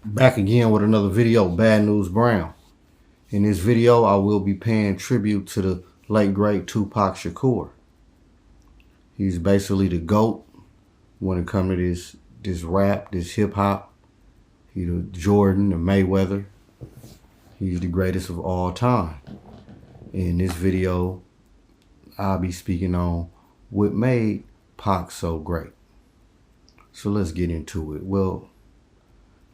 Back again with another video, Bad News Brown. In this video, I will be paying tribute to the late great Tupac Shakur. He's basically the GOAT when it comes to this rap, this hip hop. He's the Jordan, the Mayweather. He's the greatest of all time. In this video, I'll be speaking on what made Pac so great. So let's get into it. Well,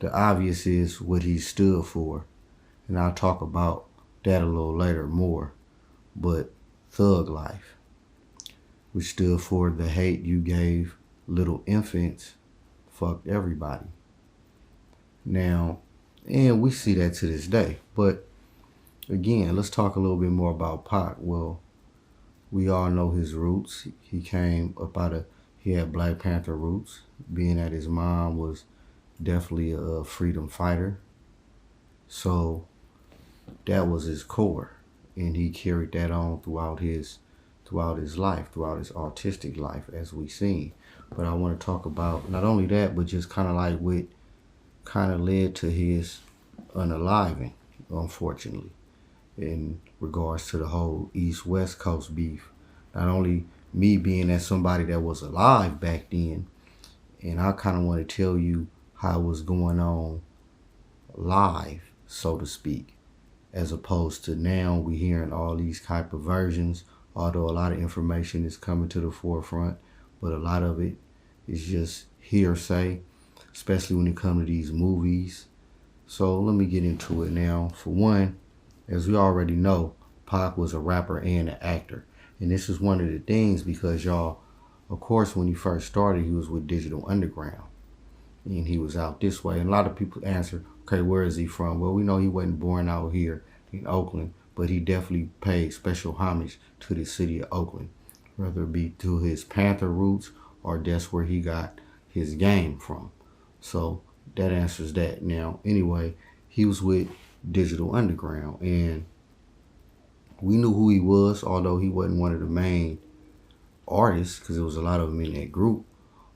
the obvious is what he stood for, and I'll talk about that a little later more. But thug life, which stood for the hate you gave little infants, fucked everybody. Now, and we see that to this day. But again, let's talk a little bit more about Pac. Well, we all know his roots. He came up he had Black Panther roots, being that his mom was definitely a freedom fighter. So that was his core, and he carried that on throughout his life, throughout his artistic life, as we seen. But I want to talk about not only that, but just kind of like what kind of led to his unaliving, unfortunately, in regards to the whole East-West Coast beef. Not only me being as somebody that was alive back then, and I kind of want to tell you how it was going on live, so to speak, as opposed to now we hearing all these type of versions, although a lot of information is coming to the forefront, but a lot of it is just hearsay, especially when it comes to these movies. So let me get into it now. For one, as we already know, Pac was a rapper and an actor. And this is one of the things because y'all, of course, when he first started, he was with Digital Underground. And he was out this way. And a lot of people answer, okay, where is he from? Well, we know he wasn't born out here in Oakland, but he definitely paid special homage to the city of Oakland, whether it be to his Panther roots or that's where he got his game from. So that answers that. Now, anyway, he was with Digital Underground, and we knew who he was, although he wasn't one of the main artists because there was a lot of them in that group,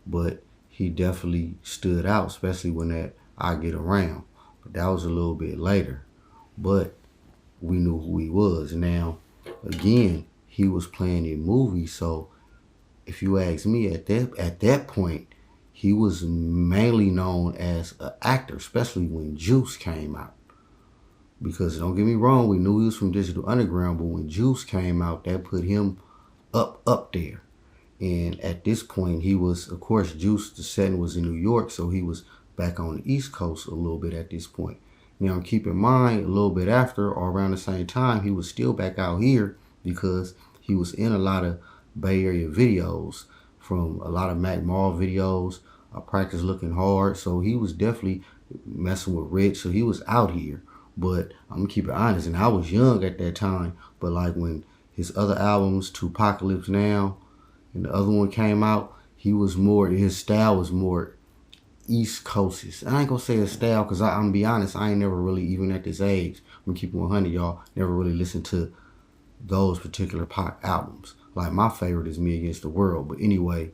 but he definitely stood out, especially when that I Get Around. But that was a little bit later, but we knew who he was. Now, again, he was playing in movies, so if you ask me, at that point, he was mainly known as an actor, especially when Juice came out. Because don't get me wrong, we knew he was from Digital Underground, but when Juice came out, that put him up there. And at this point, he was, of course, Juice, the setting was in New York, so he was back on the East Coast a little bit at this point. Now, keep in mind, a little bit after, or around the same time, he was still back out here because he was in a lot of Bay Area videos, from a lot of Mac Mall videos, Practice Looking Hard. So he was definitely messing with Rich, so he was out here. But I'm going to keep it honest, and I was young at that time, but like when his other albums, Tupacalypse Now, and the other one came out, his style was more East Coastist. I ain't going to say his style, because I'm going to be honest, I ain't never really, even at this age, I'm going to keep it 100, y'all, never really listened to those particular Pac albums. Like, my favorite is Me Against the World. But anyway,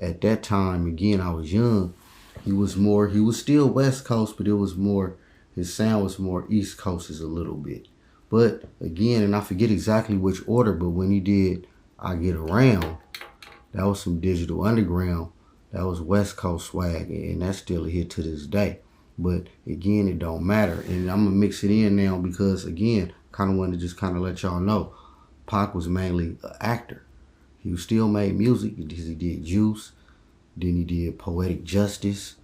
at that time, again, I was young. He was still West Coast, but it was more, his sound was more East Coastist a little bit. But again, and I forget exactly which order, but when he did I Get Around, that was some Digital Underground. That was West Coast swag, and that's still a hit to this day. But again, it don't matter. And I'm going to mix it in now because, again, kind of want to just kind of let y'all know, Pac was mainly an actor. He still made music. He did Juice. Then he did Poetic Justice.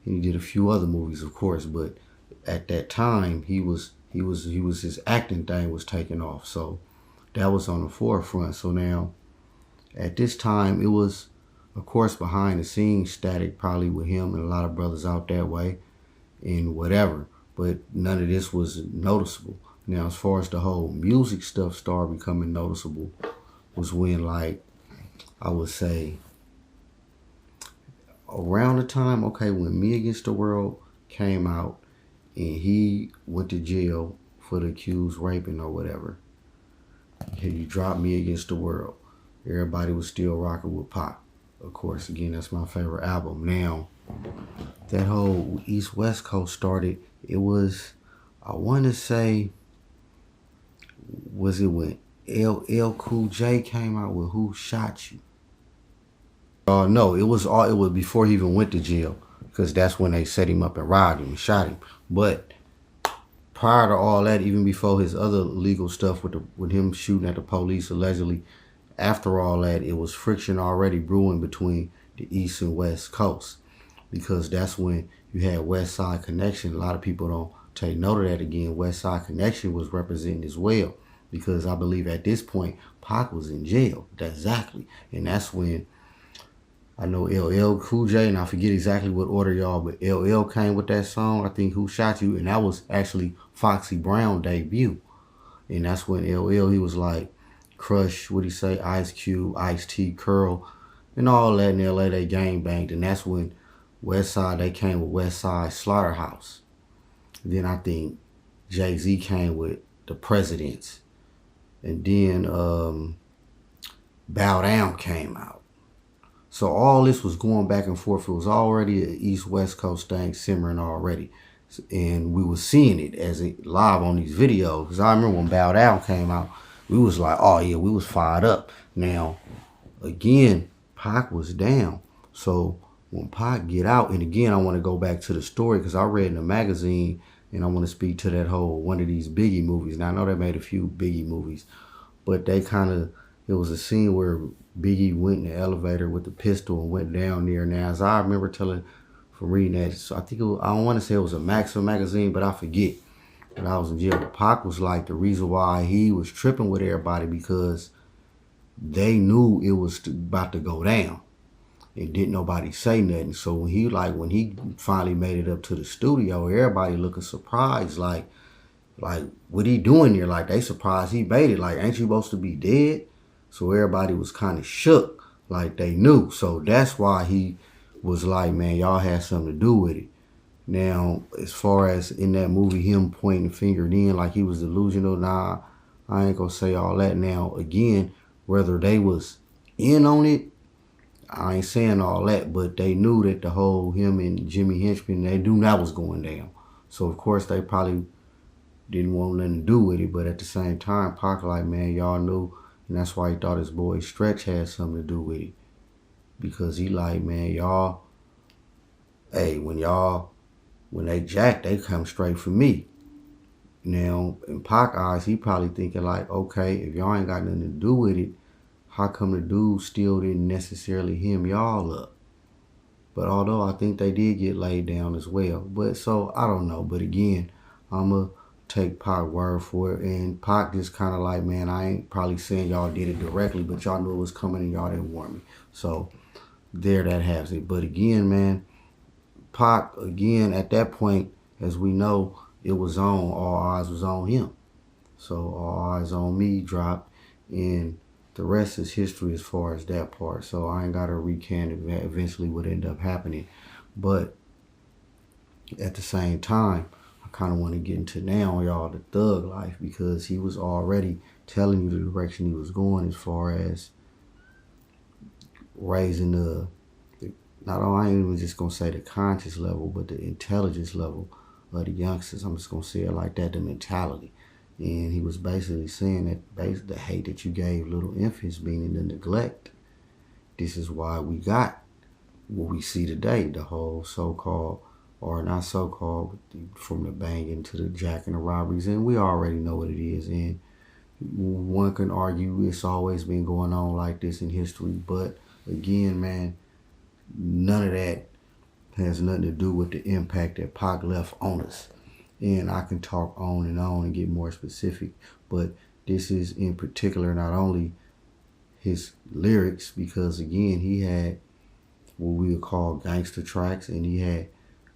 And he did a few other movies, of course. But at that time, his acting thing was taking off. So that was on the forefront. So now, at this time, it was, of course, behind the scenes static, probably with him and a lot of brothers out that way and whatever. But none of this was noticeable. Now, as far as the whole music stuff started becoming noticeable was when, like, I would say, around the time, okay, when Me Against the World came out and he went to jail for the accused raping or whatever. He dropped Me Against the World. Everybody was still rocking with Pac. Of course, again, that's my favorite album. Now, that whole East West Coast started, it was, I want to say, was it when LL Cool J came out with Who Shot You? No, it was before he even went to jail, because that's when they set him up and robbed him and shot him. But prior to all that, even before his other legal stuff with him shooting at the police allegedly, after all that, it was friction already brewing between the East and West Coast, because that's when you had West Side Connection. A lot of people don't take note of that again. West Side Connection was represented as well, because I believe at this point Pac was in jail. Exactly, and that's when I know LL Cool J, and I forget exactly what order, y'all, but LL came with that song, I think, Who Shot You, and that was actually Foxy Brown's debut. And that's when LL, he was like, Crush, what'd he say, Ice Cube, Ice-T, Curl, and all that in LA, they gang banged. And that's when West Side, they came with West Side Slaughterhouse. Then I think Jay-Z came with The Presidents. And then Bow Down came out. So all this was going back and forth. It was already an East-West Coast thing simmering already. And we were seeing it as live on these videos. Because I remember when Bow Down came out, we was like, oh yeah, we was fired up. Now, again, Pac was down. So when Pac get out, and again, I want to go back to the story, because I read in the magazine, and I want to speak to that whole one of these Biggie movies. Now, I know they made a few Biggie movies, but they kind of, it was a scene where Biggie went in the elevator with the pistol and went down there. Now, as I remember telling from reading that, so I think it was, I don't want to say it was a Maxim magazine, but I forget. When I was in jail, Pac was like the reason why he was tripping with everybody, because they knew it was about to go down, and didn't nobody say nothing. So when he finally made it up to the studio, everybody looking surprised, like what he doing there? Like, they surprised he made it. Like, ain't you supposed to be dead? So everybody was kind of shook, like they knew. So that's why he was like, man, y'all had something to do with it. Now, as far as in that movie, him pointing the finger in like he was delusional, nah, I ain't gonna say all that. Now, again, whether they was in on it, I ain't saying all that, but they knew that the whole him and Jimmy Henchman, they knew that was going down. So, of course, they probably didn't want nothing to do with it, but at the same time, Pac like, man, y'all knew, and that's why he thought his boy Stretch had something to do with it. Because he like, man, y'all, hey, when they jack, they come straight for me. Now, in Pac eyes, he probably thinking like, okay, if y'all ain't got nothing to do with it, how come the dude still didn't necessarily hem y'all up? But although I think they did get laid down as well. But so, I don't know. But again, I'm going to take Pac word for it. And Pac just kind of like, man, I ain't probably saying y'all did it directly, but y'all knew it was coming and y'all didn't warn me. So, there that has it. But again, man, Pac, again, at that point, as we know, it was on, all eyes was on him. So all eyes on me dropped, and the rest is history as far as that part. So I ain't got to recant eventually what ended up happening. But at the same time, I kind of want to get into now, y'all, the thug life, because he was already telling you the direction he was going as far as raising not only, I ain't even just going to say the conscious level, but the intelligence level of the youngsters. I'm just going to say it like that, the mentality. And he was basically saying that the hate that you gave little infants, meaning the neglect, this is why we got what we see today, the whole so-called, or not so-called, from the banging to the jacking, the robberies, and we already know what it is. And one can argue it's always been going on like this in history, but again, man, none of that has nothing to do with the impact that Pac left on us. And I can talk on and get more specific, but this is in particular not only his lyrics, because again, he had what we would call gangster tracks, and he had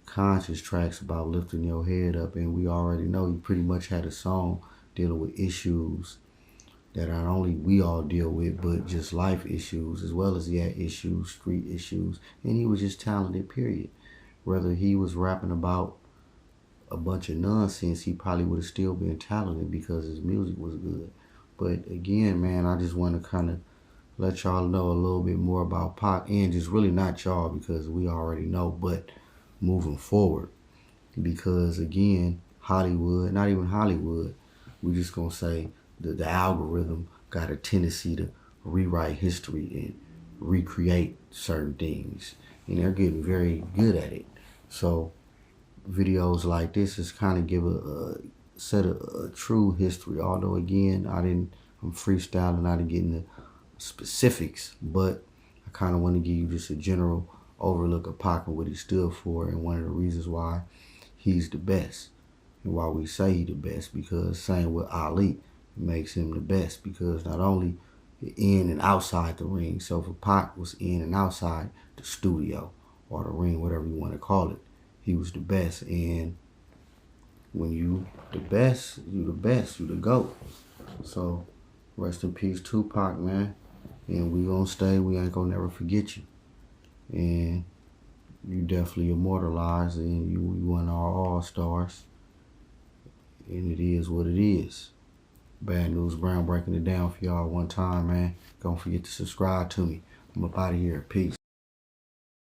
conscious tracks about lifting your head up, and we already know he pretty much had a song dealing with issues that not only we all deal with, but just life issues, as well as he had issues, street issues, and he was just talented, period. Whether he was rapping about a bunch of nonsense, he probably would have still been talented because his music was good. But again, man, I just want to kind of let y'all know a little bit more about Pac, and just really not y'all, because we already know, but moving forward. Because again, Hollywood, not even Hollywood, we just gonna say the algorithm got a tendency to rewrite history and recreate certain things, and they're getting very good at it. So videos like this is kind of give a set of a true history. Although again, I'm freestyling, I didn't get into specifics, but I kind of want to give you just a general overlook of Pac and what he stood for, and one of the reasons why he's the best, and why we say he the best, because same with Ali, makes him the best because not only in and outside the ring. So for Pac was in and outside the studio or the ring, whatever you want to call it, he was the best. And when you the best, you the best, you the GOAT. So rest in peace, Tupac, man. And we gonna stay, we ain't gonna never forget you. And you definitely immortalized, and you one of our all-stars. And it is what it is. Bad News Brown breaking it down for y'all one time, man. Don't forget to subscribe to me. I'm up out of here. Peace.